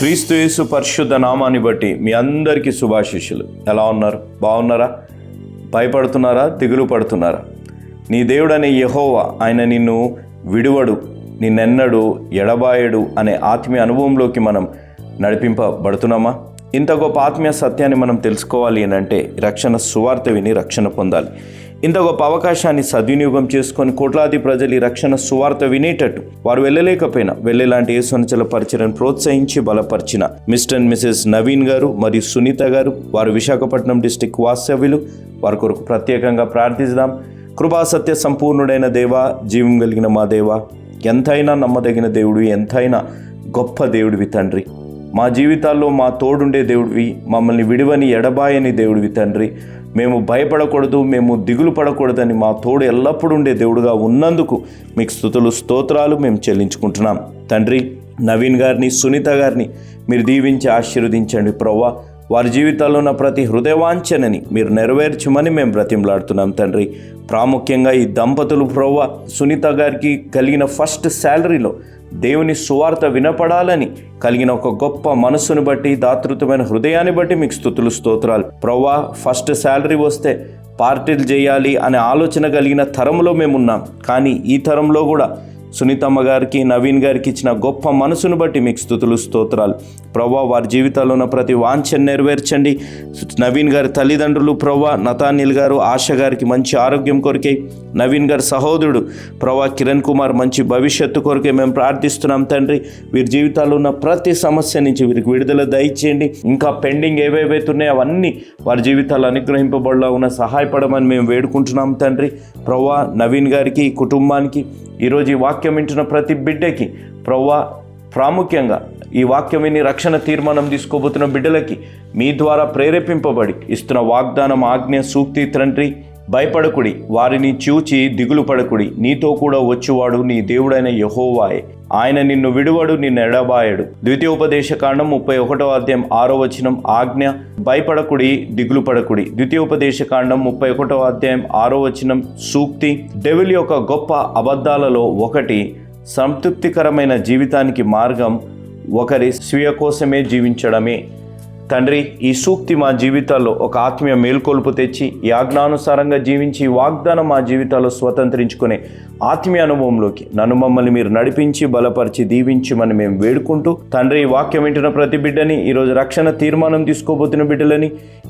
క్రీస్తు యేసు పరిశుద్ధ నామాన్ని బట్టి మీ అందరికీ శుభాశీస్సులు. ఎలా ఉన్నారు? బాగున్నారా? భయపడుతున్నారా? దిగులు పడుతున్నారా? నీ దేవుడనే యెహోవా, ఆయన నిన్ను విడువడు, నిన్నెన్నడు ఎడబాయడు అనే ఆత్మీయ అనుభవంలోకి మనం నడిపింపబడుతున్నామా? ఇంత గొప్ప ఆత్మీయ సత్యాన్ని మనం తెలుసుకోవాలి అంటే రక్షణ సువార్త విని రక్షణ పొందాలి. ఇంత గొప్ప అవకాశాన్ని సద్వినియోగం చేసుకొని కోట్లాది ప్రజలు ఈ రక్షణ సువార్త వినేటట్టు వారు వెళ్ళలేకపోయినా వెళ్ళేలాంటి యేసునిచల పరిచయను ప్రోత్సహించి బలపరిచిన మిస్టర్ అండ్ మిసెస్ నవీన్ గారు మరియు సునీత గారు, వారు విశాఖపట్నం డిస్టిక్ వాస్తవ్యులు, వారి కొరకు ప్రత్యేకంగా ప్రార్థిద్దాం. కృపా సత్య సంపూర్ణుడైన దేవా, జీవం కలిగిన మా దేవా, ఎంతైనా నమ్మదగిన దేవుడివి, ఎంతైనా గొప్ప దేవుడివి తండ్రి. మా జీవితాల్లో మా తోడుండే దేవుడివి, మమ్మల్ని విడివని ఎడబాయని దేవుడివి తండ్రి. మేము భయపడకూడదు, మేము దిగులు పడకూడదని మా తోడు ఎల్లప్పుడూ ఉండే దేవుడుగా ఉన్నందుకు మీకు స్తుతులు స్తోత్రాలు మేము చెల్లించుకుంటున్నాం తండ్రి. నవీన్ గారిని, సునీత గారిని మీరు దీవించి ఆశీర్వదించండి ప్రభువా. వారి జీవితాల్లో ఉన్న ప్రతి హృదయవాంఛనని మీరు నెరవేర్చమని మేము బ్రతిమలాడుతున్నాం తండ్రి. ప్రాముఖ్యంగా ఈ దంపతులు ప్రభువా, సునీత గారికి కలిగిన ఫస్ట్ శాలరీలో దేవుని సువార్త వినపడాలని కలిగిన ఒక గొప్ప మనస్సును బట్టి, దాతృత్వమైన హృదయాన్ని బట్టి మీకు స్తుతులు స్తోత్రాలు ప్రభువా. ఫస్ట్ శాలరీ వస్తే పార్టీలు చేయాలి అనే ఆలోచన కలిగిన తరంలో మేమున్నాం, కానీ ఈ తరంలో కూడా సునీతమ్మ గారికి, నవీన్ గారికి ఇచ్చిన గొప్ప మనసును బట్టి మీకు స్తుతులు స్తోత్రాలు ప్రభువా. వారి జీవితాల్లో ఉన్న ప్రతి వాంఛను నెరవేర్చండి. నవీన్ గారి తల్లిదండ్రులు ప్రభువా, నతానిల్ గారు, ఆశ గారికి మంచి ఆరోగ్యం కొరకే, నవీన్ గారి సహోదరుడు ప్రభువా కిరణ్ కుమార్ మంచి భవిష్యత్తు కొరకే మేము ప్రార్థిస్తున్నాం తండ్రి. వీరి జీవితాల్లో ఉన్న ప్రతి సమస్య నుంచి వీరికి విడుదల దయచేయండి. ఇంకా పెండింగ్ ఏవేవైతున్నాయో అవన్నీ వారి జీవితాలు అనుగ్రహింపబడలా ఉన్న సహాయపడమని మేము వేడుకుంటున్నాం తండ్రి. ప్రభువా, నవీన్ గారికి, కుటుంబానికి, ఈరోజు ఈ వాక్యం వింటున్న ప్రతి బిడ్డకి ప్రభువా, ప్రాముఖ్యంగా ఈ వాక్యం విని రక్షణ తీర్మానం తీసుకోబోతున్న బిడ్డలకి మీ ద్వారా ప్రేరేపింపబడి ఇస్తున్న వాగ్దానం, ఆజ్ఞ, సూక్తి తండ్రి. భయపడకుడి, వారిని చూచి దిగులు పడకుడి, నీతో కూడా వచ్చువాడు నీ దేవుడైన యెహోవాయే, ఆయన నిన్ను విడువడు, నిన్ను ఎడబాయడు. ద్వితీయోపదేశకాండం 31వ అధ్యాయం 6వ వచనం ఆజ్ఞ. భయపడకుడి, దిగులు పడకుడి. ద్వితీయోపదేశకాండం 31వ అధ్యాయం 6వ వచనం సూక్తి. డెవిల్ యొక్క గొప్ప అబద్ధాలలో ఒకటి సంతృప్తికరమైన జీవితానికి మార్గం ఒకరి స్వీయ కోసమే జీవించడమే. తండ్రి, ఈ సూక్తి మా జీవితాల్లో ఒక ఆత్మీయ మేల్కొల్పు తెచ్చి ఈ ఆజ్ఞానుసారంగా జీవించి వాగ్దానం మా జీవితాల్లో స్వతంత్రించుకునే ఆత్మీయ అనుభవంలోకి నన్ను, మమ్మల్ని మీరు నడిపించి బలపరిచి దీవించమని మేము వేడుకుంటూ తండ్రి, ఈ వాక్యం వింటున్న ప్రతి బిడ్డని, ఈరోజు రక్షణ తీర్మానం తీసుకోబోతున్న బిడ్డలని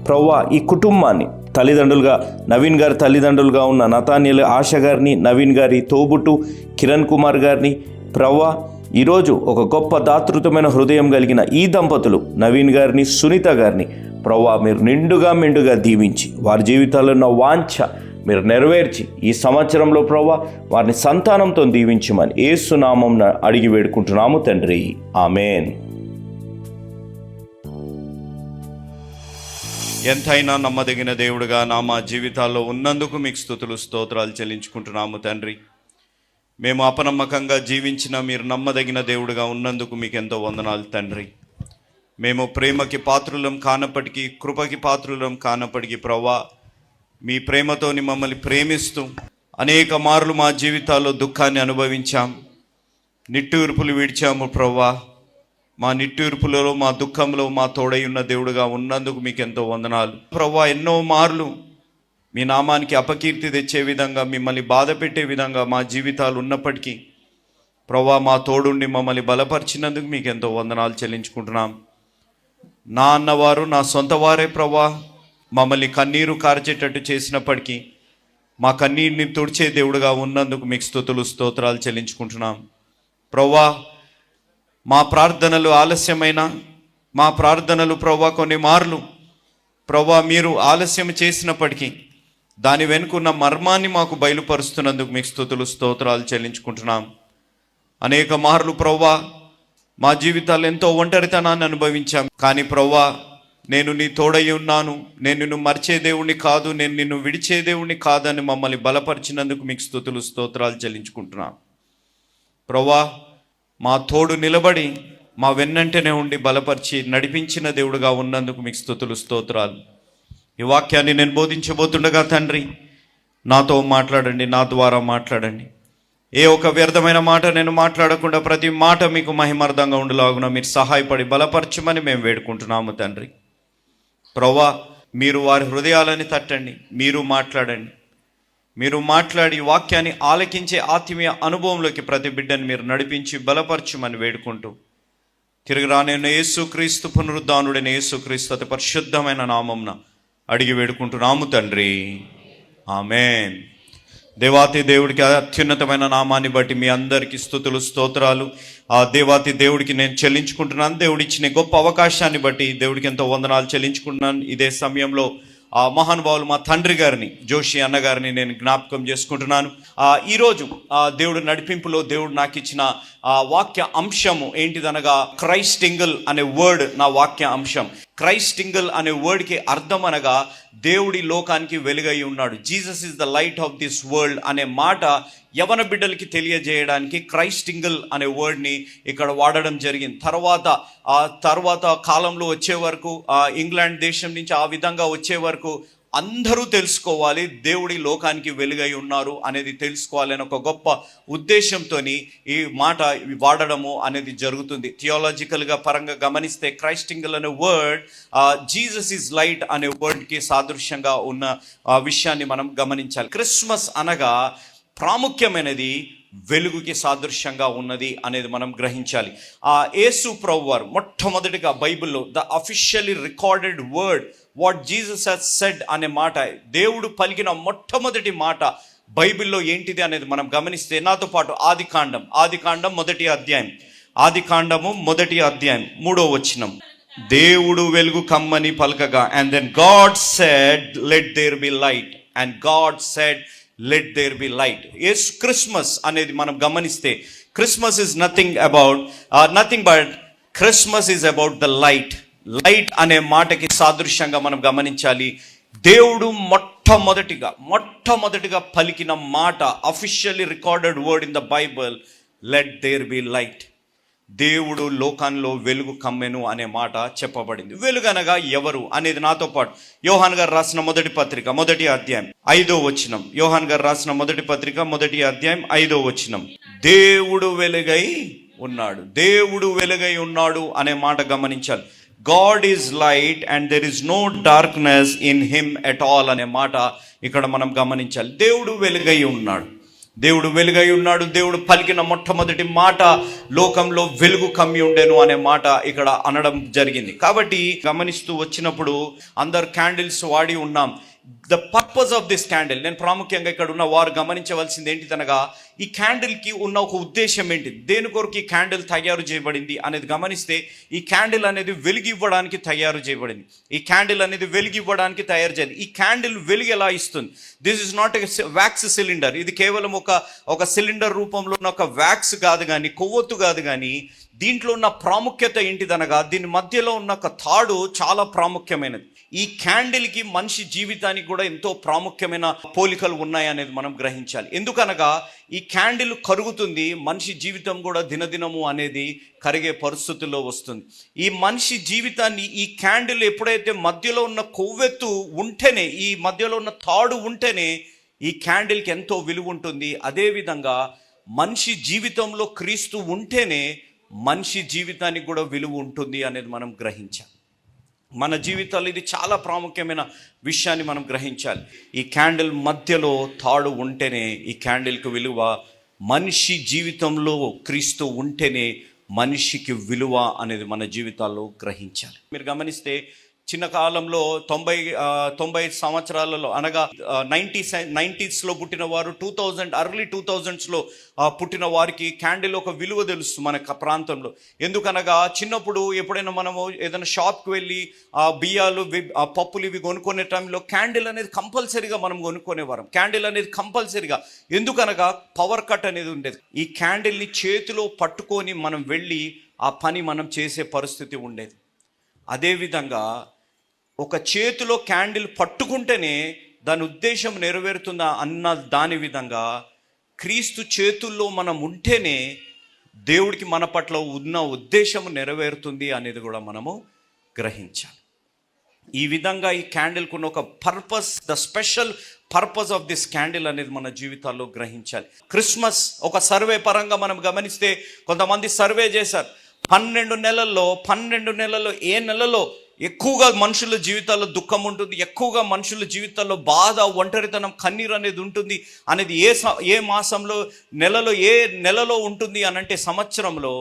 ప్రభువా, ఈ కుటుంబాన్ని తల్లిదండ్రులుగా నవీన్ గారి తల్లిదండ్రులుగా ఉన్న నతానిల్, ఆశ గారిని, నవీన్ గారి తోబుట్టు కిరణ్ కుమార్ గారిని ప్రభువా, ఈరోజు ఒక గొప్ప దాతృత్వమైన హృదయం కలిగిన ఈ దంపతులు నవీన్ గారిని, సునీత గారిని ప్రభువా, మీరు నిండుగా మెండుగా దీవించి వారి జీవితాల్లో ఉన్న వాంఛ మీరు నెరవేర్చి ఈ సంవత్సరంలో ప్రభువా వారిని సంతానంతో దీవించమని యేసు నామమున అడిగి వేడుకుంటున్నాము తండ్రి. ఆమేన్. ఎంతైనా నమ్మదగిన దేవుడుగా మా జీవితాల్లో ఉన్నందుకు మీకు స్తుతులు స్తోత్రాలు చెల్లించుకుంటున్నాము తండ్రి. మేము అపనమ్మకంగా జీవించిన మీరు నమ్మదగిన దేవుడుగా ఉన్నందుకు మీకు ఎంతో వందనాలు తండ్రి. మేము ప్రేమకి పాత్రులం కానప్పటికీ, కృపకి పాత్రులం కానప్పటికీ ప్రభువా, మీ ప్రేమతోని మమ్మల్ని ప్రేమిస్తూ అనేక మార్లు మా జీవితాల్లో దుఃఖాన్ని అనుభవించాం, నిట్టూర్పులు విడిచాము ప్రభువా. మా నిట్టూర్పులలో, మా దుఃఖంలో మా తోడై ఉన్న దేవుడుగా ఉన్నందుకు మీకు ఎంతో వందనాలు ప్రభువా. ఎన్నో మార్లు మీ నామానికి అపకీర్తి తెచ్చే విధంగా, మిమ్మల్ని బాధ పెట్టే విధంగా మా జీవితాలు ఉన్నప్పటికీ ప్రభువా, మా తోడుండి మమ్మల్ని బలపరిచినందుకు మీకు ఎంతో వందనాలు చెల్లించుకుంటున్నాం. నా అన్నవారు నా సొంత వారే ప్రభువా, మమ్మల్ని కన్నీరు కార్చేటట్టు చేసినప్పటికీ మా కన్నీరుని తుడిచే దేవుడుగా ఉన్నందుకు మీకు స్తుతులు స్తోత్రాలు చెల్లించుకుంటున్నాం ప్రభువా. మా ప్రార్థనలు ఆలస్యమైన, మా ప్రార్థనలు ప్రభువా కొన్ని మార్లు ప్రభువా మీరు ఆలస్యం చేసినప్పటికీ దాని వెనుకున్న మర్మాన్ని మాకు బయలుపరుస్తున్నందుకు మీకు స్తుతులు స్తోత్రాలు చెల్లించుకుంటున్నాం. అనేక మార్లు ప్రభువా మా జీవితాలు ఎంతో ఒంటరితనాన్ని అనుభవించాం, కానీ ప్రభువా నేను నీ తోడై ఉన్నాను, నేను నిన్ను మర్చే దేవుణ్ణి కాదు, నేను నిన్ను విడిచే దేవుణ్ణి కాదని మమ్మల్ని బలపరిచినందుకు మీకు స్తుతులు స్తోత్రాలు చెల్లించుకుంటున్నాం ప్రభువా. మా తోడు నిలబడి మా వెన్నంటనే ఉండి బలపరిచి నడిపించిన దేవుడుగా ఉన్నందుకు మీకు స్తుతులు స్తోత్రాలు. ఈ వాక్యాన్ని నేను బోధించబోతుండగా తండ్రి నాతో మాట్లాడండి, నా ద్వారా మాట్లాడండి. ఏ ఒక వ్యర్థమైన మాట నేను మాట్లాడకుండా ప్రతి మాట మీకు మహిమార్థంగా ఉండలాగున మీరు సహాయపడి బలపరచమని మేము వేడుకుంటున్నాము తండ్రి. ప్రభువా, మీరు వారి హృదయాలని తట్టండి, మీరు మాట్లాడండి. మీరు మాట్లాడి వాక్యాన్ని ఆలకించే ఆత్మీయ అనుభవంలోకి ప్రతి బిడ్డని మీరు నడిపించి బలపరచమని వేడుకుంటూ తిరిగి రానున్న యేసుక్రీస్తు పునరుద్ధానుడైన యేసుక్రీస్తు అతి పరిశుద్ధమైన నామమున అడిగి వేడుకుంటున్నాము తండ్రి. ఆమేన్. దేవాతి దేవుడికి అత్యున్నతమైన నామాన్ని బట్టి మీ అందరికీ స్తుతులు స్తోత్రాలు. ఆ దేవాతి దేవుడికి నేను చెల్లించుకుంటున్నాను. దేవుడు ఇచ్చిన గొప్ప అవకాశాన్ని బట్టి దేవుడికి ఎంతో వందనాలు చెల్లించుకుంటున్నాను. ఇదే సమయంలో ఆ మహానుభావులు మా తండ్రి గారిని, జోషి అన్నగారిని నేను జ్ఞాపకం చేసుకుంటున్నాను. ఈరోజు దేవుడు నడిపింపులో దేవుడు నాకు ఇచ్చిన వాక్య అంశము ఏంటిదనగా క్రైస్టింగల్ అనే వర్డ్ నా వాక్య అంశం. క్రైస్టింగల్ అనే వర్డ్కి అర్థం అనగా దేవుడి లోకానికి వెలుగై ఉన్నాడు. Jesus is the light of this world అనే మాట యవన బిడ్డలకి తెలియజేయడానికి క్రైస్టింగల్ అనే వర్డ్ని ఇక్కడ వాడడం జరిగింది. తర్వాత కాలంలో వచ్చే వరకు ఇంగ్లాండ్ దేశం నుంచి ఆ విధంగా వచ్చే వరకు అందరూ తెలుసుకోవాలి దేవుడి లోకానికి వెలుగై ఉన్నారు అనేది తెలుసుకోవాలని ఒక గొప్ప ఉద్దేశంతో ఈ మాట వాడడము అనేది జరుగుతుంది. థియాలజికల్గా పరంగా గమనిస్తే క్రైస్టింగల్ అనే వర్డ్ జీసస్ ఈజ్ లైట్ అనే వర్డ్కి సాదృశ్యంగా ఉన్న విషయాన్ని మనం గమనించాలి. క్రిస్మస్ అనగా ప్రాముఖ్యమైనది వెలుగుకి సాదృశ్యంగా ఉన్నది అనేది మనం గ్రహించాలి. యేసు ప్రభువు వారు మొట్టమొదటిగా బైబిల్లో the officially recorded word what Jesus has said అనే మాట, దేవుడు పలికిన మొట్టమొదటి మాట బైబిల్లో ఏంటిది అనేది మనం గమనిస్తే నాతో పాటు ఆదికాండం మొదటి అధ్యాయం, ఆదికాండము మొదటి అధ్యాయం 3వ వచనం. దేవుడు వెలుగు కమ్మని పలకగా, and then God said let there be light, and God said let there be light. Yes, Christmas అనేది మనం గమనిస్తే Christmas is nothing but Christmas is about the light. Light అనే మాటకి సాదృశ్యంగా మనం గమనించాలి. దేవుడు మొట్టమొదటిగా పలికిన మాట, officially recorded word in the Bible, let there be light. దేవుడు లోకంలో వెలుగు కమ్మెను అనే మాట చెప్పబడింది. వెలుగు అనగా ఎవరు అనేది నాతో పాటు యోహాన్ గారు రాసిన మొదటి పత్రిక మొదటి అధ్యాయం 5వ వచనం. యోహాన్ గారు రాసిన మొదటి పత్రిక మొదటి అధ్యాయం 5వ వచనం. దేవుడు వెలుగై ఉన్నాడు అనే మాట గమనించాలి. God is light and there is no darkness in him at all అనే మాట ఇక్కడ మనం గమనించాలి. దేవుడు వెలుగై ఉన్నాడు. దేవుడు పలికిన మొట్టమొదటి మాట లోకంలో వెలుగు కమ్మి ఉండేను అనే మాట ఇక్కడ అనడం జరిగింది. కాబట్టి గమనిస్తూ వచ్చినప్పుడు అందరు క్యాండిల్స్ వాడి ఉన్నాం. The purpose of this candle, నేను ప్రాముఖ్యంగా ఇక్కడ ఉన్న వారు గమనించవలసింది ఏంటిదనగా ఈ క్యాండిల్కి ఉన్న ఒక ఉద్దేశం ఏంటి, దేని కొరకు ఈ క్యాండిల్ తయారు చేయబడింది అనేది గమనిస్తే ఈ క్యాండిల్ అనేది వెలుగు ఇవ్వడానికి తయారు చేయబడింది. ఈ క్యాండిల్ వెలుగు ఎలా ఇస్తుంది? This is not a wax cylinder. ఇది కేవలం ఒక సిలిండర్ రూపంలో ఉన్న ఒక వ్యాక్స్ కాదు కానీ, కొవ్వొత్తు కాదు కానీ, దీంట్లో ఉన్న ప్రాముఖ్యత ఏంటిదనగా దీని మధ్యలో ఉన్న ఒక తాడు చాలా ప్రాముఖ్యమైనది. ఈ క్యాండిల్కి మనిషి జీవితానికి కూడా ఎంతో ప్రాముఖ్యమైన పోలికలు ఉన్నాయి అనేది మనం గ్రహించాలి. ఎందుకనగా ఈ క్యాండిల్ కరుగుతుంది, మనిషి జీవితం కూడా దినదినము అనేది కరిగే పరిస్థితుల్లో వస్తుంది. ఈ మనిషి జీవితాన్ని ఈ క్యాండిల్ ఎప్పుడైతే మధ్యలో ఉన్న కొవ్వెత్తు ఉంటేనే, ఈ మధ్యలో ఉన్న తాడు ఉంటేనే ఈ క్యాండిల్కి ఎంతో విలువ ఉంటుంది. అదేవిధంగా మనిషి జీవితంలో క్రీస్తు ఉంటేనే మనిషి జీవితానికి కూడా విలువ ఉంటుంది అనేది మనం గ్రహించాలి. మన జీవితాల్లో ఇది చాలా ప్రాముఖ్యమైన విషయాన్ని మనం గ్రహించాలి. ఈ క్యాండిల్ మధ్యలో తాడు ఉంటేనే ఈ క్యాండిల్కి విలువ. మనిషి జీవితంలో క్రీస్తు ఉంటేనే మనిషికి విలువ అనేది మన జీవితాల్లో గ్రహించాలి. మీరు గమనిస్తే చిన్న కాలంలో 90 సంవత్సరాలలో అనగా 90స్లో పుట్టిన వారు, ఎర్లీ 2000స్లో పుట్టిన వారికి క్యాండిల్ ఒక విలువ తెలుసు మన ప్రాంతంలో. ఎందుకనగా చిన్నప్పుడు ఎప్పుడైనా మనము ఏదైనా షాప్కి వెళ్ళి బియ్యాలు పప్పులు ఇవి కొనుక్కునే టైంలో క్యాండిల్ అనేది కంపల్సరీగా మనం కొనుక్కునేవారం. క్యాండిల్ అనేది కంపల్సరీగా, ఎందుకనగా పవర్ కట్ అనేది ఉండేది. ఈ క్యాండిల్ని చేతిలో పట్టుకొని మనం వెళ్ళి ఆ పని మనం చేసే పరిస్థితి ఉండేది. అదేవిధంగా ఒక చేతిలో క్యాండిల్ పట్టుకుంటేనే దాని ఉద్దేశం నెరవేరుతుందా అన్న దాని విధంగా క్రీస్తు చేతుల్లో మనం ఉంటేనే దేవుడికి మన పట్ల ఉన్న ఉద్దేశం నెరవేరుతుంది అనేది కూడా మనము గ్రహించాలి. ఈ విధంగా ఈ క్యాండిల్కున్న ఒక purpose, the special purpose of this candle అనేది మన జీవితాల్లో గ్రహించాలి. క్రిస్మస్ ఒక సర్వే పరంగా మనం గమనిస్తే కొంతమంది సర్వే చేశారు. 12 నెలల్లో ఏ నెలలో ఎక్కువగా మనుషుల జీవితాల్లో దుఃఖం ఉంటుంది, ఎక్కువగా మనుషుల జీవితాల్లో బాధ, ఒంటరితనం, కన్నీరు అనేది ఉంటుంది అనేది ఏ మాసంలో ఏ నెలలో ఉంటుంది అనంటే సంవత్సరంలో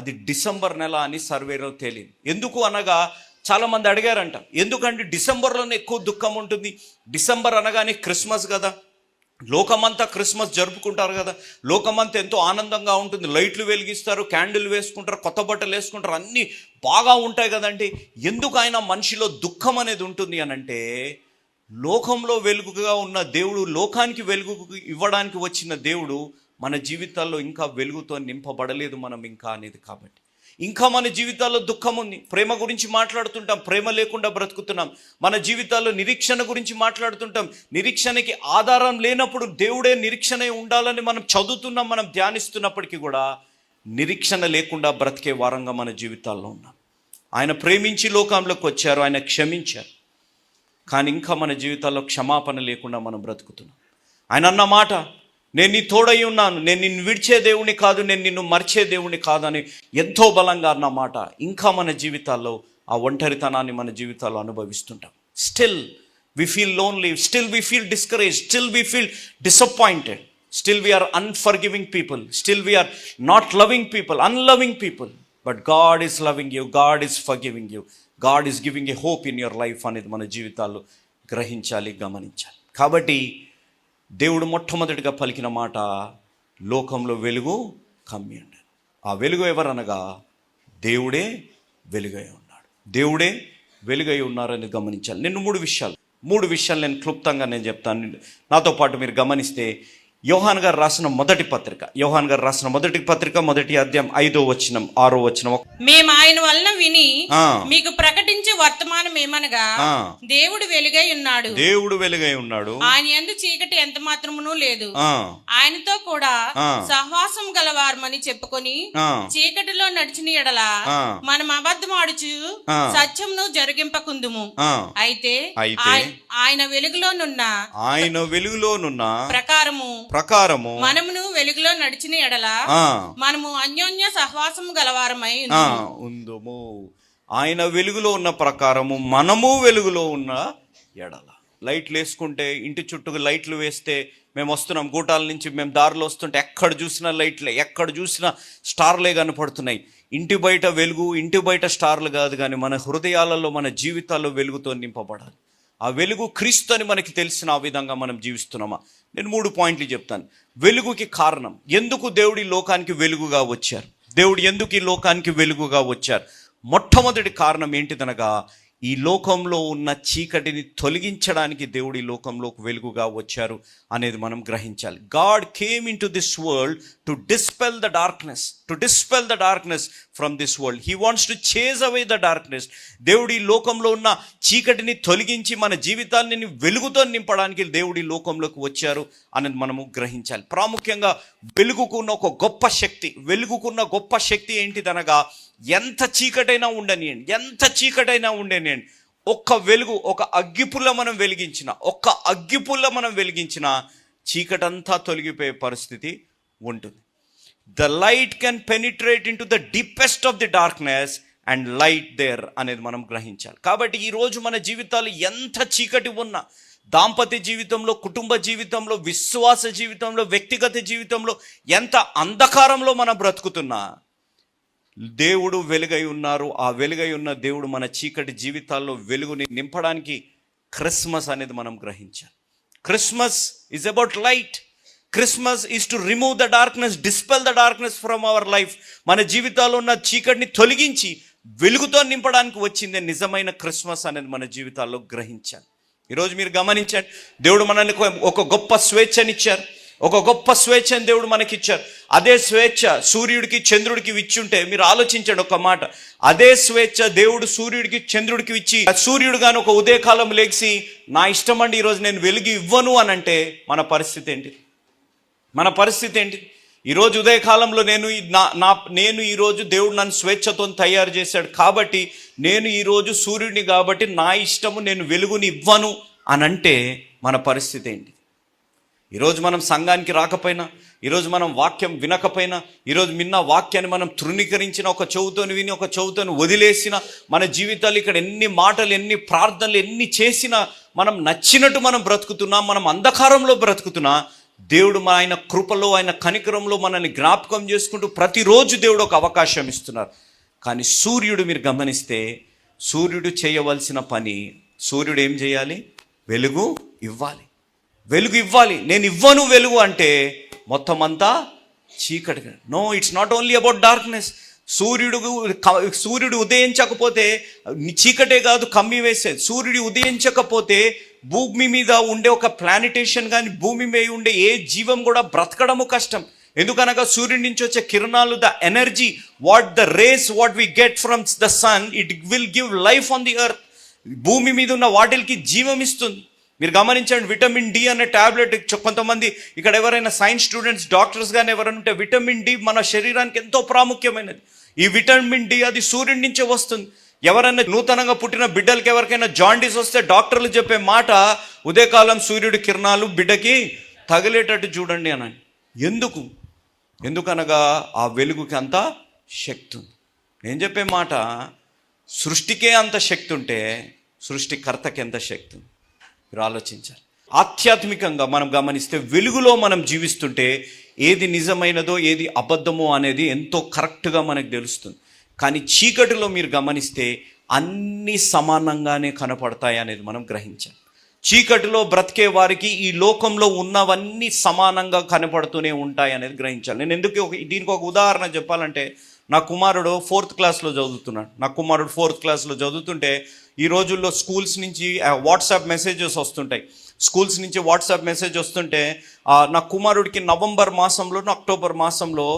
అది డిసెంబర్ నెల అని సర్వేలో తేలింది. ఎందుకు అనగా చాలామంది అడిగారంట, ఎందుకంటే డిసెంబర్లోనే ఎక్కువ దుఃఖం ఉంటుంది, డిసెంబర్ అనగానే క్రిస్మస్ కదా, లోకమంతా క్రిస్మస్ జరుపుకుంటారు కదా, లోకమంతా ఎంతో ఆనందంగా ఉంటుంది, లైట్లు వెలిగిస్తారు, క్యాండిల్ వేసుకుంటారు, కొత్త బట్టలు వేసుకుంటారు, అన్నీ బాగా ఉంటాయి కదండి. ఎందుకు ఆయన మనిషిలో దుఃఖం అనేది ఉంటుంది అనంటే లోకంలో వెలుగుగా ఉన్న దేవుడు, లోకానికి వెలుగు ఇవ్వడానికి వచ్చిన దేవుడు మన జీవితాల్లో ఇంకా వెలుగుతో నింపబడలేదు మనం ఇంకా అనేది. కాబట్టి ఇంకా మన జీవితాల్లో దుఃఖం ఉంది. ప్రేమ గురించి మాట్లాడుతుంటాం, ప్రేమ లేకుండా బ్రతుకుతున్నాం. మన జీవితాల్లో నిరీక్షణ గురించి మాట్లాడుతుంటాం, నిరీక్షణకి ఆధారం లేనప్పుడు దేవుడే నిరీక్షణ ఉండాలని మనం చదువుతున్నాం, మనం ధ్యానిస్తున్నప్పటికీ కూడా నిరీక్షణ లేకుండా బ్రతికే వారంగా మన జీవితాల్లో ఉన్నాం. ఆయన ప్రేమించి లోకంలోకి వచ్చారు, ఆయన క్షమించారు, కానీ ఇంకా మన జీవితాల్లో క్షమాపణ లేకుండా మనం బ్రతుకుతున్నాం. ఆయన అన్న మాట, నేను నీ తోడై ఉన్నాను, నేను నిన్ను విడిచే దేవుని కాదు, నేను నిన్ను మర్చే దేవుని కాదని ఎంతో బలంగా అన్నమాట. ఇంకా మన జీవితాల్లో ఆ ఒంటరితనాన్ని మన జీవితాల్లో అనుభవిస్తుంటాం. Still we feel lonely, still we feel discourage, still we feel disappointed, still we are unforgiving people, still we are not loving people, unloving people. But God is loving you, God is forgiving you, God is giving a hope in your life అనేది మన జీవితాల్లో గ్రహించాలి, గమనించాలి. కాబట్టి దేవుడు మొట్టమొదటిగా పలికిన మాట, లోకంలో వెలుగు కమ్మియండి. ఆ వెలుగు ఎవరనగా దేవుడే వెలుగై ఉన్నాడు, దేవుడే వెలుగై ఉన్నారని గమనించాలి. నేను మూడు విషయాలు నేను క్లుప్తంగా నేను చెప్తాను, నాతో పాటు మీరు గమనిస్తే. యోహాన్ గారు రాసిన మొదటి పత్రిక మొదటి అధ్యాయం 5వ వచనం 6వ వచనం. మేము ఆయన వలన విని మీకు ప్రకటించే వర్తమానం ఏమనగా దేవుడు వెలుగై ఉన్నాడు, ఆయన యందు చీకటి ఎంత మాత్రమును లేదు, ఆయనతో కూడా సహవాసం గలవారమని చెప్పుకొని చీకటిలో నడిచిన ఎడల మనం అబద్ధమాడుచు సత్యమును జరిగింపకుందుము. అయితే ఆయన వెలుగులోనున్న ప్రకారము మనమును వెలుగులో నడిచిన ఎడల మనము అన్యోన్య సహవాసము గలవారమై ఉందుము. ఆయన వెలుగులో ఉన్న ప్రకారము మనము వెలుగులో ఉన్న ఎడల. లైట్లు వేసుకుంటే, ఇంటి చుట్టూ లైట్లు వేస్తే, మేము వస్తున్నాం గూటాల నుంచి, మేము దారిలో వస్తుంటే ఎక్కడ చూసినా లైట్లే, ఎక్కడ చూసినా స్టార్లే కనపడుతున్నాయి. ఇంటి బయట వెలుగు, ఇంటి బయట స్టార్లు కాదు, కానీ మన హృదయాలలో, మన జీవితాల్లో వెలుగుతో నింపబడాలి. ఆ వెలుగు క్రీస్తు అని మనకి తెలిసిన ఆ విధంగా మనం జీవిస్తున్నామా? నేను 3 పాయింట్లు చెప్తాను. వెలుగుకి కారణం, ఎందుకు దేవుడు ఈ లోకానికి వెలుగుగా వచ్చారు? మొట్టమొదటి కారణం ఏంటిదనగా, ఈ లోకంలో ఉన్న చీకటిని తొలగించడానికి దేవుడు ఈ లోకంలోకి వెలుగుగా వచ్చారు అనేది మనం గ్రహించాలి. God came in to this world to dispel the darkness from this world. He wants to chase away the darkness. దేవుడు ఈ లోకంలో ఉన్న చీకటిని తొలగించి మన జీవితాన్ని వెలుగుతో నింపడానికి దేవుడు ఈ లోకంలోకి వచ్చారు అనేది మనము గ్రహించాలి. ప్రాముఖ్యంగా వెలుగుకున్న గొప్ప శక్తి ఏంటిదనగా, ఎంత చీకటైనా ఉండనియండి, ఒక్క వెలుగు, ఒక అగ్గిపుల్ల మనం వెలిగించిన చీకటంతా తొలగిపోయే పరిస్థితి ఉంటుంది. The light can penetrate into the deepest of the darkness and light there అనేది మనం గ్రహించాలి. కాబట్టి ఈరోజు మన జీవితాలు ఎంత చీకటి ఉన్నా, దాంపత్య జీవితంలో, కుటుంబ జీవితంలో, విశ్వాస జీవితంలో, వ్యక్తిగత జీవితంలో ఎంత అంధకారంలో మనం బ్రతుకుతున్నా, దేవుడు వెలుగై ఉన్నారు. ఆ వెలుగై ఉన్న దేవుడు మన చీకటి జీవితాల్లో వెలుగుని నింపడానికి క్రిస్మస్ అనేది మనం గ్రహించాలి. Christmas is about light. Christmas is to remove the darkness, dispel the darkness from our life. మన జీవితాల్లో ఉన్న చీకటిని తొలగించి వెలుగుతో నింపడానికి వచ్చిందే నిజమైన క్రిస్మస్ అనేది మన జీవితాల్లో గ్రహించాలి. ఈరోజు మీరు గమనించండి, దేవుడు మనల్ని ఒక గొప్ప స్వేచ్ఛనిచ్చారు, ఒక గొప్ప స్వేచ్ఛను దేవుడు మనకిచ్చారు. అదే స్వేచ్ఛ సూర్యుడికి, చంద్రుడికి ఇచ్చుంటే, మీరు ఆలోచించండి ఒక మాట, అదే స్వేచ్ఛ దేవుడు సూర్యుడికి, చంద్రుడికి ఇచ్చి, సూర్యుడు గాను ఒక ఉదయకాలం లేచి నా ఇష్టం అండి ఈరోజు నేను వెలుగు ఇవ్వను అని అంటే మన పరిస్థితి ఏంటి? ఈరోజు ఉదయకాలంలో నేను ఈరోజు దేవుడు నన్ను స్వేచ్ఛతో తయారు చేశాడు కాబట్టి నేను ఈరోజు సూర్యుడిని కాబట్టి నా ఇష్టము, నేను వెలుగుని ఇవ్వను అని అంటే మన పరిస్థితి ఏంటి? ఈరోజు మనం సంఘానికి రాకపోయినా, ఈరోజు మనం వాక్యం వినకపోయినా, ఈరోజు విన్న వాక్యాన్ని మనం తృణీకరించిన, ఒక చెవుతోని విని ఒక చెవుతోని వదిలేసిన, మన జీవితాలు ఇక్కడ ఎన్ని మాటలు, ఎన్ని ప్రార్థనలు, ఎన్ని చేసినా మనం నచ్చినట్టు మనం బ్రతుకుతున్నాం, మనం అంధకారంలో బ్రతుకుతున్నా, దేవుడు ఆయన కృపలో, ఆయన కనికరంలో మనల్ని జ్ఞాపకం చేసుకుంటూ ప్రతిరోజు దేవుడు ఒక అవకాశం ఇస్తున్నారు. కానీ సూర్యుడు మీరు గమనిస్తే, సూర్యుడు చేయవలసిన పని, సూర్యుడు ఏం చేయాలి? వెలుగు ఇవ్వాలి. వెలుగు ఇవ్వాలి. నేను ఇవ్వను వెలుగు అంటే మొత్తం అంతా చీకటిగా. No, it's not only about darkness. సూర్యుడు ఉదయించకపోతే చీకటే కాదు, కమ్మి వేసేది. సూర్యుడు ఉదయించకపోతే భూమి మీద ఉండే ఒక ప్లానిటేషన్ కానీ, భూమి మీద ఉండే ఏ జీవం కూడా బ్రతకడము కష్టం. ఎందుకనగా సూర్యుడి నుంచి వచ్చే కిరణాలు, the energy, the rays what we get from the sun, it will give life on the earth. భూమి మీద ఉన్న వాటికి జీవం ఇస్తుంది. మీరు గమనించండి, విటమిన్ డి అనే టాబ్లెట్ కొంతమంది ఇక్కడ ఎవరైనా సైన్స్ స్టూడెంట్స్, డాక్టర్స్ కానీ ఎవరైనా ఉంటే, విటమిన్ డి మన శరీరానికి ఎంతో ప్రాముఖ్యమైనది. ఈ విటమిన్ డి అది సూర్యుడి నుంచే వస్తుంది. ఎవరైనా నూతనంగా పుట్టిన బిడ్డలకి ఎవరికైనా జాండీస్ వస్తే డాక్టర్లు చెప్పే మాట, ఉదయకాలం సూర్యుడి కిరణాలు బిడ్డకి తగిలేటట్టు చూడండి అని. ఎందుకనగా ఆ వెలుగుకి అంత శక్తి ఉంది. నేను చెప్పే మాట, సృష్టికే అంత శక్తి ఉంటే సృష్టికర్తకి ఎంత శక్తి ఉంది మీరు ఆలోచించాలి. ఆధ్యాత్మికంగా మనం గమనిస్తే, వెలుగులో మనం జీవిస్తుంటే ఏది నిజమైనదో ఏది అబద్ధమో అనేది ఎంతో కరెక్ట్గా మనకు తెలుస్తుంది. కానీ చీకటిలో మీరు గమనిస్తే అన్నీ సమానంగానే కనపడతాయి అనేది మనం గ్రహించాలి. చీకటిలో బ్రతికే వారికి ఈ లోకంలో ఉన్నవన్నీ సమానంగా కనపడుతూనే ఉంటాయి అనేది గ్రహించాలి. నేను దీనికి ఒక ఉదాహరణ చెప్పాలంటే, నా కుమారుడు 4th క్లాస్లో చదువుతున్నాడు. నా కుమారుడు 4th క్లాస్లో చదువుతుంటే, ఈ రోజుల్లో స్కూల్స్ నుంచి వాట్సాప్ మెసేజెస్ వస్తుంటాయి. స్కూల్స్ నుంచి వాట్సాప్ మెసేజ్ వస్తుంటే, నా కుమారుడికి నవంబర్ మాసంలో, అక్టోబర్ మాసంలో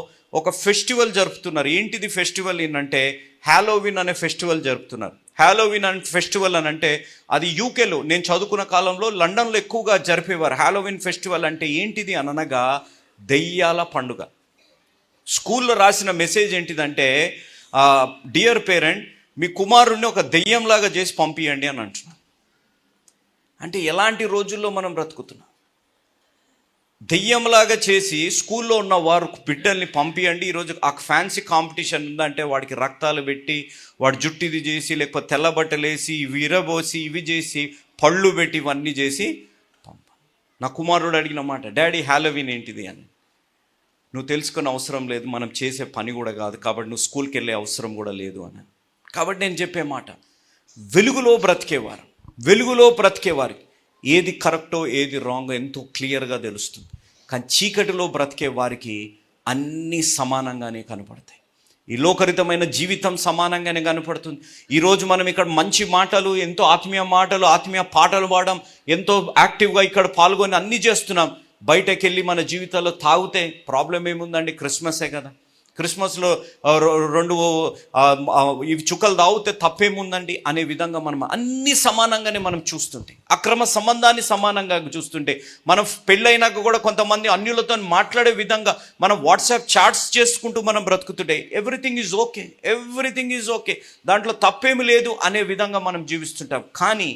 ఒక ఫెస్టివల్ జరుపుతున్నారు. ఏంటిది ఫెస్టివల్ ఏంటంటే, హ్యాలోవిన్ అనే ఫెస్టివల్ జరుపుతున్నారు. హ్యాలోవిన్ అనే ఫెస్టివల్ అని అంటే, అది యూకేలో, నేను చదువుకున్న కాలంలో లండన్లో ఎక్కువగా జరిపేవారు. హ్యాలోవిన్ ఫెస్టివల్ అంటే ఏంటిది అనగా దెయ్యాల పండుగ. స్కూల్లో రాసిన మెసేజ్ ఏంటిదంటే, డియర్ పేరెంట్, మీ కుమారుడిని ఒక దెయ్యంలాగా చేసి పంపియండి అని అంటున్నాను. అంటే ఎలాంటి రోజుల్లో మనం బ్రతుకుతున్నాం? దెయ్యంలాగా చేసి స్కూల్లో ఉన్న వారు బిడ్డల్ని పంపియండి. ఈరోజు ఆ ఫ్యాన్సీ కాంపిటీషన్ ఉందంటే వాడికి రక్తాలు పెట్టి, వాడి జుట్టు ఇది చేసి, లేకపోతే తెల్ల బట్టలు వేసి, ఇవి ఇరబోసి, ఇవి చేసి, పళ్ళు పెట్టి, ఇవన్నీ చేసి పంప. నా కుమారుడు అడిగిన మాట, డాడీ హ్యాలోవిన్ ఏంటిది అని. నువ్వు తెలుసుకునే అవసరం లేదు, మనం చేసే పని కూడా కాదు, కాబట్టి నువ్వు స్కూల్కి వెళ్ళే అవసరం కూడా లేదు అని. కాబట్టి నేను చెప్పే మాట, వెలుగులో బ్రతికేవారికి ఏది కరెక్టో ఏది రాంగో ఎంతో క్లియర్గా తెలుస్తుంది. కానీ చీకటిలో బ్రతికే వారికి అన్నీ సమానంగానే కనపడతాయి. ఈ లోకరితమైన జీవితం సమానంగానే కనపడుతుంది. ఈరోజు మనం ఇక్కడ మంచి మాటలు, ఎంతో ఆత్మీయ మాటలు, ఆత్మీయ పాటలు పాడడం, ఎంతో యాక్టివ్గా ఇక్కడ పాల్గొని అన్నీ చేస్తున్నాం. బయటకు వెళ్ళి మన జీవితాల్లో తాగితే ప్రాబ్లం ఏముందండి? క్రిస్మసే కదా. క్రిస్మస్లో 2 ఇవి చుక్కలు తాగితే తప్పేముందండి అనే విధంగా మనం అన్ని సమానంగానే మనం చూస్తుంటే, అక్రమ సంబంధాన్ని సమానంగా చూస్తుంటే, మనం పెళ్ళైనాక కూడా కొంతమంది అన్యులతో మాట్లాడే విధంగా మనం వాట్సాప్ చాట్స్ చేసుకుంటూ మనం బ్రతుకుతుంటే, ఎవ్రీథింగ్ ఈజ్ ఓకే, దాంట్లో తప్పేమి లేదు అనే విధంగా మనం జీవిస్తుంటాం. కానీ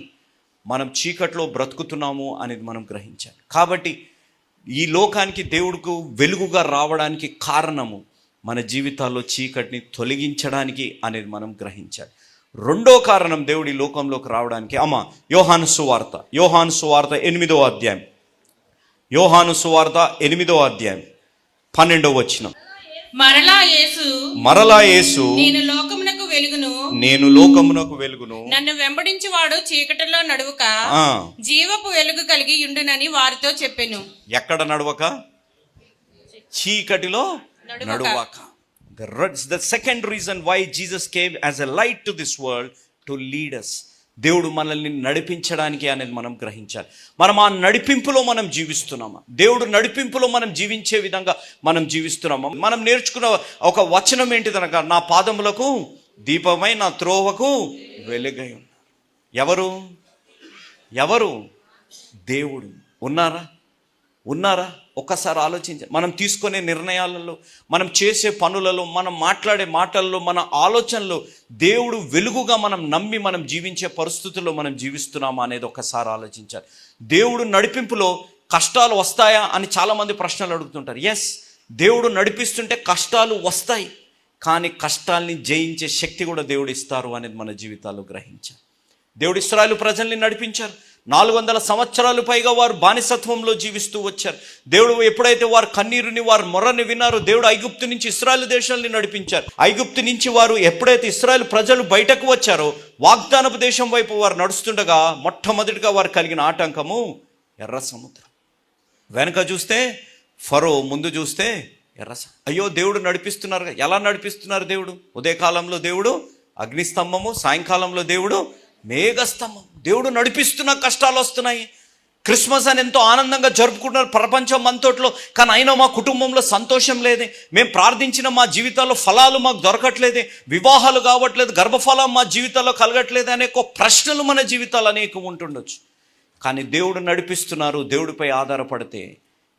మనం చీకట్లో బ్రతుకుతున్నాము అనేది మనం గ్రహించాలి. కాబట్టి ఈ లోకానికి దేవుడికి వెలుగుగా రావడానికి కారణము మన జీవితాల్లో చీకటిని తొలగించడానికి అనేది మనం గ్రహించాలి. రెండో కారణం దేవుడి లోకంలోకి రావడానికి, యోహాను సువార్త 8వ అధ్యాయం, యోహాను సువార్త 8వ అధ్యాయం 12వ వచనం. మరలా యేసు నేను లోకమునకు వెలుగును, నన్ను వెంబడించువాడు చీకటిలో నడువక జీవపు వెలుగు కలిగి ఉండునని వారితో చెప్పెను. ఎక్కడ నడవక? చీకటిలో నడువక. The second reason why Jesus came as a light to this world, to lead us. దేవుడు మనల్ని నడిపించడానికి అనేది మనం గ్రహించాలి. మనం ఆ నడిపింపులో మనం జీవిస్తున్నామా? దేవుడు నడిపింపులో మనం జీవించే విధంగా మనం జీవిస్తున్నామా? మనం నేర్చుకున్న ఒక వచనం ఏంటిదనగా, నా పాదములకు దీపమై నా త్రోవకు వెలుగై ఉన్నారు. ఎవరు? దేవుడు. ఉన్నారా? ఉన్నారా? ఒక్కసారి ఆలోచించండి. మనం తీసుకునే నిర్ణయాలలో, మనం చేసే పనులలో, మనం మాట్లాడే మాటల్లో, మన ఆలోచనలో దేవుడు వెలుగుగా మనం నమ్మి మనం జీవించే పరిస్థితుల్లో మనం జీవిస్తున్నామా అనేది ఒక్కసారి ఆలోచించాలి. దేవుడు నడిపింపులో కష్టాలు వస్తాయా అని చాలామంది ప్రశ్నలు అడుగుతుంటారు. ఎస్, దేవుడు నడిపిస్తుంటే కష్టాలు వస్తాయి, కానీ కష్టాల్ని జయించే శక్తి కూడా దేవుడు ఇస్తారు అనేది మన జీవితాల్లో గ్రహించాలి. దేవుడు ఇశ్రాయేలు ప్రజల్ని నడిపించారు. 400 సంవత్సరాలు పైగా వారు బానిసత్వంలో జీవిస్తూ వచ్చారు. దేవుడు ఎప్పుడైతే వారు కన్నీరుని, వారు మొర్రని విన్నారో, దేవుడు ఐగుప్తు నుంచి ఇశ్రాయేలు దేశాన్ని నడిపించారు. ఐగుప్తు నుంచి వారు ఎప్పుడైతే ఇశ్రాయేలు ప్రజలు బయటకు వచ్చారో, వాగ్దానపు దేశం వైపు వారు నడుస్తుండగా మొట్టమొదటిగా వారు కలిగిన ఆటంకము ఎర్ర సముద్రం. వెనక చూస్తే ఫరో, ముందు చూస్తే అయ్యో దేవుడు నడిపిస్తున్నారు. ఎలా నడిపిస్తున్నారు? దేవుడు ఉదయకాలంలో దేవుడు అగ్నిస్తంభము, సాయంకాలంలో దేవుడు మేఘస్తంభం. దేవుడు నడిపిస్తున్న కష్టాలు వస్తున్నాయి. క్రిస్మస్ అని ఎంతో ఆనందంగా జరుపుకుంటున్నారు ప్రపంచం అంతట్లో, కానీ అయినా మా కుటుంబంలో సంతోషం లేదే, మేము ప్రార్థించిన మా జీవితాల్లో ఫలాలు మాకు దొరకట్లేదే, వివాహాలు కావట్లేదు, గర్భఫలం మా జీవితాల్లో కలగట్లేదు అనే ప్రశ్నలు మన జీవితాలు అనేకం ఉంటుండొచ్చు. కానీ దేవుడు నడిపిస్తున్నారు. దేవుడిపై ఆధారపడితే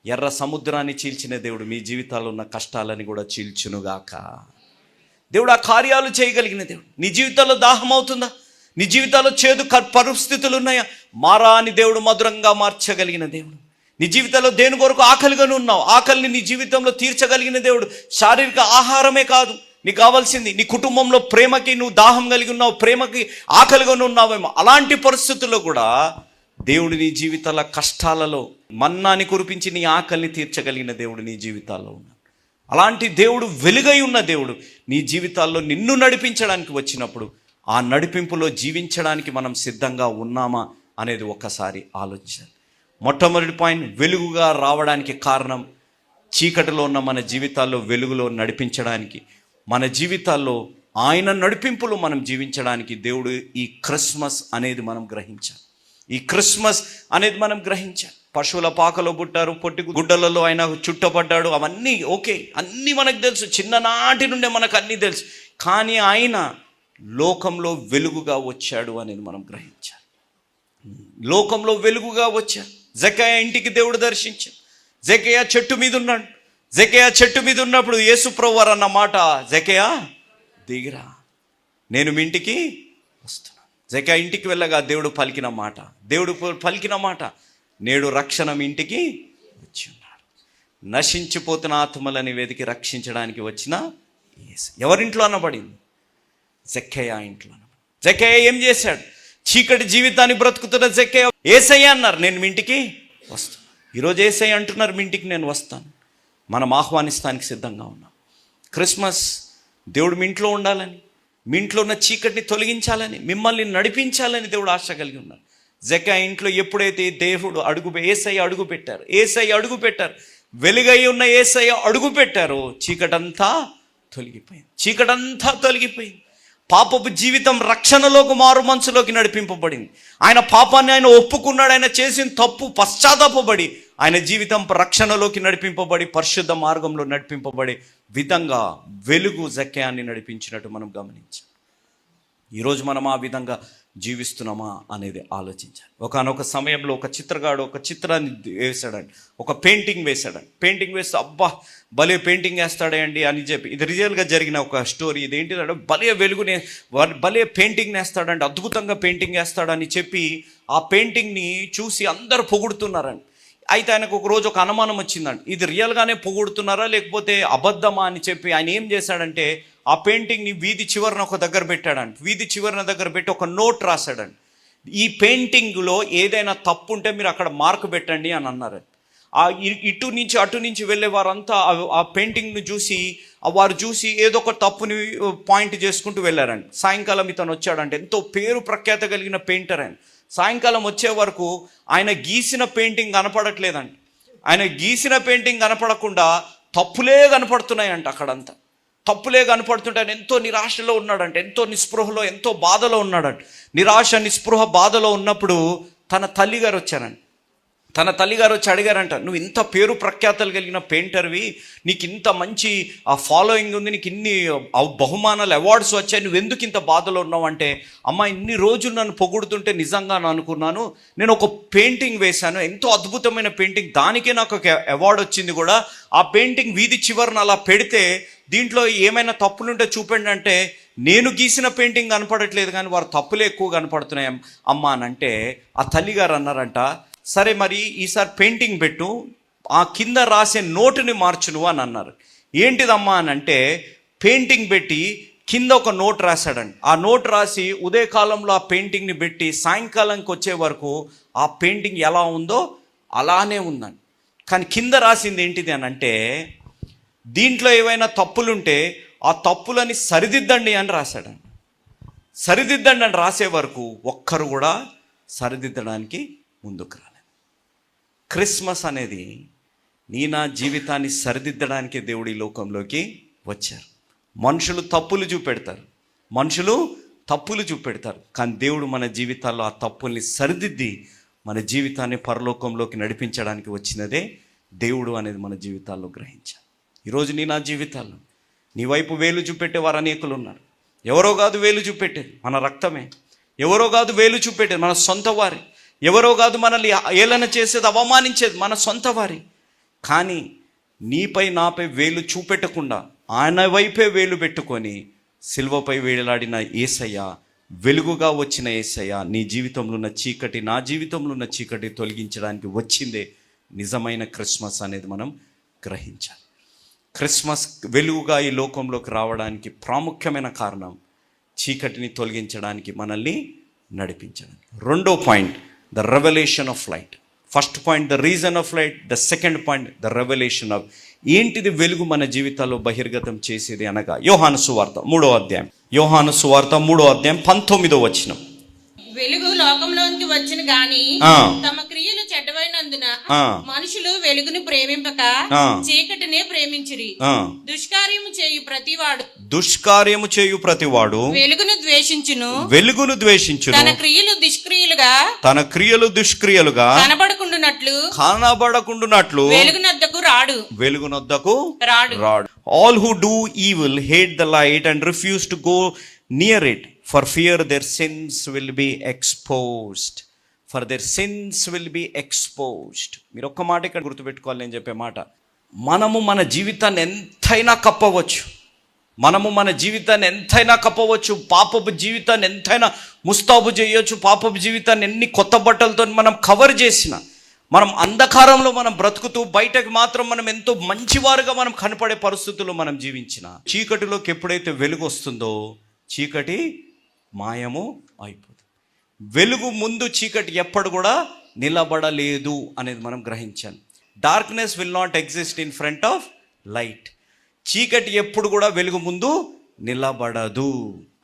ఎర్ర సముద్రాన్ని చీల్చిన దేవుడు మీ జీవితాల్లో ఉన్న కష్టాలని కూడా చీల్చునుగాక. దేవుడు ఆ కార్యాలు చేయగలిగిన దేవుడు. నీ జీవితాల్లో దాహం అవుతుందా? నీ జీవితాల్లో చేదు పరిస్థితులు ఉన్నాయా? మారాని దేవుడు మధురంగా మార్చగలిగిన దేవుడు. నీ జీవితంలో దేని కొరకు ఆకలిగానే ఉన్నావు, ఆకలిని నీ జీవితంలో తీర్చగలిగిన దేవుడు. శారీరక ఆహారమే కాదు నీకు కావాల్సింది, నీ కుటుంబంలో ప్రేమకి నువ్వు దాహం కలిగి ఉన్నావు, ప్రేమకి ఆకలిగానే ఉన్నావేమో. అలాంటి పరిస్థితుల్లో కూడా దేవుడు నీ జీవితాల కష్టాలలో మన్నాని కురిపించి నీ ఆకలిని తీర్చగలిగిన దేవుడు నీ జీవితాల్లో ఉన్నాడు. అలాంటి దేవుడు, వెలుగై ఉన్న దేవుడు నీ జీవితాల్లో నిన్ను నడిపించడానికి వచ్చినప్పుడు ఆ నడిపింపులో జీవించడానికి మనం సిద్ధంగా ఉన్నామా అనేది ఒక్కసారి ఆలోచించాలి. మొట్టమొదటి పాయింట్, వెలుగుగా రావడానికి కారణం చీకటిలో ఉన్న మన జీవితాల్లో వెలుగులో నడిపించడానికి, మన జీవితాల్లో ఆయన నడిపింపులో మనం జీవించడానికి దేవుడు ఈ క్రిస్మస్ అనేది మనం గ్రహించాలి. ఈ క్రిస్మస్ అనేది మనం గ్రహించాలి. పశువుల పాకలో పుట్టారు, పొట్టి గుడ్డలలో ఆయన చుట్టపడ్డాడు, అవన్నీ ఓకే, అన్నీ మనకు తెలుసు, చిన్ననాటి నుండే మనకు అన్నీ తెలుసు. కానీ ఆయన లోకంలో వెలుగుగా వచ్చాడు అనేది మనం గ్రహించాలి. లోకంలో వెలుగుగా వచ్చాడు. జకయ్య ఇంటికి దేవుడు దర్శించాడు. జకయ్య చెట్టు మీద ఉన్నాడు. జకయ్య చెట్టు మీద ఉన్నప్పుడు యేసు ప్రభువారు అన్న మాట, జకయ్య దిగిరా, నేను మీ ఇంటికి వస్తున్నాను. జకయ్య ఇంటికి వెళ్ళగా దేవుడు పలికిన మాట, నేడు రక్షణ మీ ఇంటికి వచ్చి ఉన్నాడు. నశించిపోతున్న ఆత్మలని వెతికి రక్షించడానికి వచ్చిన యేసు. ఎవరింట్లో అనబడింది? జక్కయ్య ఇంట్లో. జక్కయ్య ఏం చేశాడు? చీకటి జీవితాన్ని బ్రతుకుతున్న జక్కయ్య యేసయ్య అన్నారు, నేను మీ ఇంటికి వస్తాను. ఈరోజు యేసయ్య అంటున్నారు, మీ ఇంటికి నేను వస్తాను. మనం ఆహ్వానిస్తానికి సిద్ధంగా ఉన్నాం. క్రిస్మస్ దేవుడు మీ ఇంట్లో ఉండాలని, మీ ఇంట్లో ఉన్న చీకటిని తొలగించాలని, మిమ్మల్ని నడిపించాలని దేవుడు ఆశ కలిగి ఉన్నారు. జక్కయ్య ఇంట్లో ఎప్పుడైతే దేవుడు యేసయ్య అడుగు పెట్టారు, వెలుగై ఉన్న యేసయ్య అడుగు పెట్టారో చీకటంతా తొలగిపోయింది. పాపపు జీవితం రక్షణలోకి, మారు మనసులోకి నడిపింపబడింది. ఆయన పాపాన్ని ఆయన ఒప్పుకున్నాడు. ఆయన చేసిన తప్పు పశ్చాత్తాపపడి ఆయన జీవితం రక్షణలోకి నడిపింపబడి పరిశుద్ధ మార్గంలో నడిపింపబడే విధంగా వెలుగు జక్కయ్యని నడిపించినట్టు మనం గమనించాం. ఈరోజు మనం ఆ విధంగా జీవిస్తున్నామా అనేది ఆలోచించాలి. ఒకనొక సమయంలో ఒక చిత్రగాడు ఒక చిత్రాన్ని వేశాడండి, ఒక పెయింటింగ్ వేస్తే అబ్బా భలే పెయింటింగ్ వేస్తాడండి అని చెప్పి, ఇది రియల్గా జరిగిన ఒక స్టోరీ. ఇది ఏంటిదంటే భలే పెయింటింగ్ వేస్తాడండి, అద్భుతంగా పెయింటింగ్ వేస్తాడని చెప్పి ఆ పెయింటింగ్ని చూసి అందరు పొగుడుతున్నారండి. అయితే ఆయనకు ఒక రోజు ఒక అనుమానం వచ్చిందండి, ఇది రియల్గానే పొగుడుతున్నారా లేకపోతే అబద్ధమా అని చెప్పి ఆయన ఏం చేశాడంటే ఆ పెయింటింగ్ని వీధి చివరన ఒక దగ్గర పెట్టాడండి. వీధి చివరన దగ్గర పెట్టి ఒక నోట్ రాశాడండి, ఈ పెయింటింగ్లో ఏదైనా తప్పు ఉంటే మీరు అక్కడ మార్కు పెట్టండి అని అన్నారు. ఆ ఇటు నుంచి అటు నుంచి వెళ్ళే వారంతా ఆ పెయింటింగ్ను చూసి ఏదో ఒక తప్పుని పాయింట్ చేసుకుంటూ వెళ్ళారండి. సాయంకాలం ఇతను వచ్చాడంటే, ఎంతో పేరు ప్రఖ్యాత కలిగిన పెయింటర్ ఆయన. సాయంకాలం వచ్చే వరకు ఆయన గీసిన పెయింటింగ్ కనపడట్లేదండి. ఆయన గీసిన పెయింటింగ్ కనపడకుండా తప్పులే కనపడుతున్నాయంట. అక్కడంతా తప్పులే కనపడుతుంటే ఆయన ఎంతో నిరాశలో ఉన్నాడంటే, ఎంతో నిస్పృహలో, ఎంతో బాధలో ఉన్నాడంట. నిరాశ, నిస్పృహ, బాధలో ఉన్నప్పుడు తన తల్లిగారు వచ్చారండి. తన తల్లిగారు వచ్చి అడిగారంట, నువ్వు ఇంత పేరు ప్రఖ్యాతలు కలిగిన పెయింటర్వి, నీకు ఇంత మంచి ఆ ఫాలోయింగ్ ఉంది, నీకు ఇన్ని బహుమానాలు అవార్డ్స్ వచ్చాయి, నువ్వు ఎందుకు ఇంత బాధలో ఉన్నావు అంటే, అమ్మ ఇన్ని రోజులు నన్ను పొగుడుతుంటే నిజంగా అనుకున్నాను, నేను ఒక పెయింటింగ్ వేశాను, ఎంతో అద్భుతమైన పెయింటింగ్, దానికే నాకు ఒక అవార్డు వచ్చింది కూడా. ఆ పెయింటింగ్ వీధి చివరన అలా పెడితే దీంట్లో ఏమైనా తప్పులుంటే చూపండి అంటే, నేను గీసిన పెయింటింగ్ కనపడట్లేదు కానీ వారు తప్పులే ఎక్కువ కనపడుతున్నాయి అమ్మ అని అంటే, ఆ తల్లిగారు అన్నారంట, సరే మరి ఈసారి పెయింటింగ్ పెట్టు, ఆ కింద రాసే నోటుని మార్చు నువ్వు అని అన్నారు. ఏంటిదమ్మా అని అంటే, పెయింటింగ్ పెట్టి కింద ఒక నోట్ రాశాడండి. ఆ నోట్ రాసి ఉదయకాలంలో ఆ పెయింటింగ్ని పెట్టి సాయంకాలంకి వచ్చే వరకు ఆ పెయింటింగ్ ఎలా ఉందో అలానే ఉందండి. కానీ కింద రాసింది ఏంటిది అని అంటే, దీంట్లో ఏవైనా తప్పులుంటే ఆ తప్పులని సరిదిద్దండి అని రాశాడండి. సరిదిద్దండి అని రాసే వరకు ఒక్కరు కూడా సరిదిద్దడానికి ముందుకు రాలేదు. క్రిస్మస్ అనేది నా జీవితాన్ని సరిదిద్దడానికే దేవుడు ఈ లోకంలోకి వచ్చారు. మనుషులు తప్పులు చూపెడతారు, కానీ దేవుడు మన జీవితాల్లో ఆ తప్పుల్ని సరిదిద్ది మన జీవితాన్ని పరలోకంలోకి నడిపించడానికి వచ్చినదే దేవుడు అనేది మన జీవితాల్లో గ్రహించాలి. ఈరోజు నా జీవితాల్లో నీ వైపు వేలు చూపెట్టేవారు అనేకులు ఉన్నారు. ఎవరో కాదు వేలు చూపెట్టేది మన రక్తమే, ఎవరో కాదు వేలు చూపెట్టేది మన సొంత వారి, ఎవరో కాదు మనల్ని ఏలన చేసేది, అవమానించేది మన సొంత వారి. కానీ నీపై నాపై వేలు చూపెట్టకుండా ఆయన వైపే వేలు పెట్టుకొని సిలువపై వేలాడిన యేసయ్య, వెలుగుగా వచ్చిన యేసయ్య, నీ జీవితంలో ఉన్న చీకటి, నా జీవితంలో ఉన్న చీకటి తొలగించడానికి వచ్చిందే నిజమైన క్రిస్మస్ అనేది మనం గ్రహించాలి. క్రిస్మస్ వెలుగుగా ఈ లోకంలోకి రావడానికి ప్రాముఖ్యమైన కారణం చీకటిని తొలగించడానికి, మనల్ని నడిపించడానికి. రెండో point, the revolution of light. First point the reason of light, the second point the revolution of. ఏంటిది వెలుగు మన జీవితాల్లో బహిర్గతం చేసేది అనగా, యోహాను సువార్త 3వ అధ్యాయం, యోహాను సువార్త 3వ అధ్యాయం 19వ వచనం. వెలుగు లోకంలోనికి వచ్చిన గాని తమ క్రియలు చెడ్డవైనందున మనుషులు వెలుగును ప్రేమింపక చీకటినే ప్రేమించిరి. దుష్కార్యము చేయు ప్రతివాడు వెలుగును ద్వేషించును, తన క్రియలు దుష్క్రియలుగా కనబడకుండునట్లు వెలుగునొద్దకు రాడు. All who do evil hate the light and refuse to go near it, for fear their sins will be exposed. మీరు ఒక్క మాట ఇక్కడ గుర్తుపెట్టుకోవాలి, నేను చెప్పే మాట. మనము మన జీవితాన్ని ఎంతైనా కప్పవచ్చు, పాపపు జీవితాన్ని ఎంతైనా ముస్తాబు చేయొచ్చు, పాపపు జీవితాన్ని ఎన్ని కొత్త బట్టలతో మనం కవర్ చేసిన, మనం అంధకారంలో మనం బ్రతుకుతూ బయటకు మాత్రం మనం ఎంతో మంచివారుగా మనం కనపడే పరిస్థితుల్లో మనం జీవించిన, చీకటిలోకి ఎప్పుడైతే వెలుగు వస్తుందో చీకటి మాయము అయిపోతుంది. వెలుగు ముందు చీకటి ఎప్పుడు కూడా నిలబడలేదు అనేది మనం గ్రహించాలి. Darkness will not exist in front of light. చీకటి ఎప్పుడు కూడా వెలుగు ముందు నిలబడదు.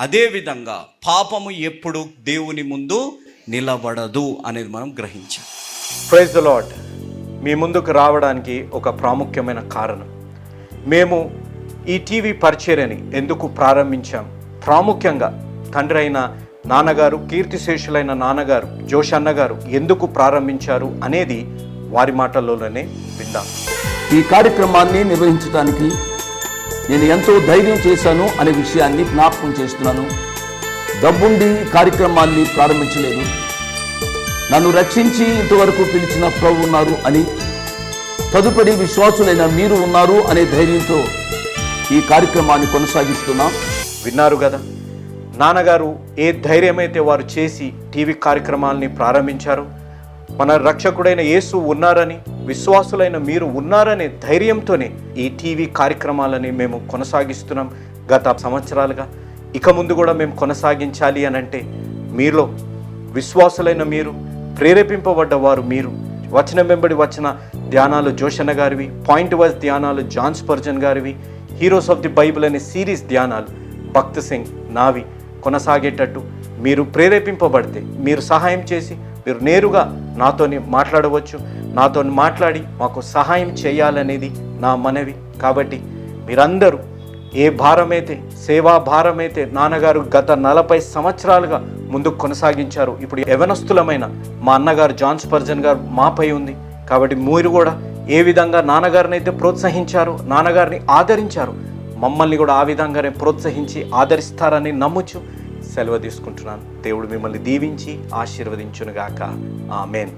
అదేవిధంగా పాపము ఎప్పుడు దేవుని ముందు నిలబడదు అనేది మనం గ్రహించాలి. Praise the lord. మీ ముందుకు రావడానికి ఒక ప్రాముఖ్యమైన కారణం, మేము ఈ టీవీ పరిచర్యని ఎందుకు ప్రారంభించాం, ప్రాముఖ్యంగా తండ్రి అయిన నాన్నగారు, కీర్తిశేషులైన నాన్నగారు జోష్ అన్నగారు ఎందుకు ప్రారంభించారు అనేది వారి మాటల్లోనే విందాం. ఈ కార్యక్రమాన్ని నిర్వహించడానికి నేను ఎంతో ధైర్యం చేశాను అనే విషయాన్ని జ్ఞాపకం చేస్తున్నాను. డబ్బుండి కార్యక్రమాన్ని ప్రారంభించలేదు, నన్ను రక్షించి ఇంతవరకు పిలిచిన ప్రభు ఉన్నారు అని, తదుపరి విశ్వాసులైన మీరు ఉన్నారు అనే ధైర్యంతో ఈ కార్యక్రమాన్ని కొనసాగిస్తున్నాం. విన్నారు కదా, నాన్నగారు ఏ ధైర్యమైతే వారు చేసి టీవీ కార్యక్రమాలని ప్రారంభించారు, మన రక్షకుడైన యేసు ఉన్నారని, విశ్వాసులైన మీరు ఉన్నారనే ధైర్యంతోనే ఈ టీవీ కార్యక్రమాలని మేము కొనసాగిస్తున్నాం గత సంవత్సరాలుగా. ఇక ముందు కూడా మేము కొనసాగించాలి అని అంటే మీలో విశ్వాసులైన మీరు, ప్రేరేపింపబడ్డ వారు మీరు, వచనం వెంబడి వచ్చిన ధ్యానాలు జోషన్న గారివి, పాయింట్ వైజ్ ధ్యానాలు జాన్ స్పర్జన్ గారివి, హీరోస్ ఆఫ్ ది బైబిల్ అనే సిరీస్ ధ్యానాలు భక్త్ సింగ్ నావి కొనసాగేటట్టు మీరు ప్రేరేపింపబడితే, మీరు సహాయం చేసి మీరు నేరుగా నాతోని మాట్లాడవచ్చు. నాతో మాట్లాడి మాకు సహాయం చేయాలనేది నా మనవి. కాబట్టి మీరందరూ ఏ భారమైతే, సేవా భారమైతే నాన్నగారు గత 40 సంవత్సరాలుగా ముందుకు కొనసాగించారు. ఇప్పుడు యవనస్తులమైన మా అన్నగారు జాన్ స్పర్జన్ గారు మాపై ఉంది. కాబట్టి మీరు కూడా ఏ విధంగా నాన్నగారిని అయితే ప్రోత్సహించారు, నాన్నగారిని ఆదరించారు, మమ్మల్ని కూడా ఆ విధంగానే ప్రోత్సహించి ఆదరిస్తారని నమ్ముచు సెలవు తీసుకుంటున్నాను. దేవుడు మిమ్మల్ని దీవించి ఆశీర్వదించునుగాక. ఆమేన్.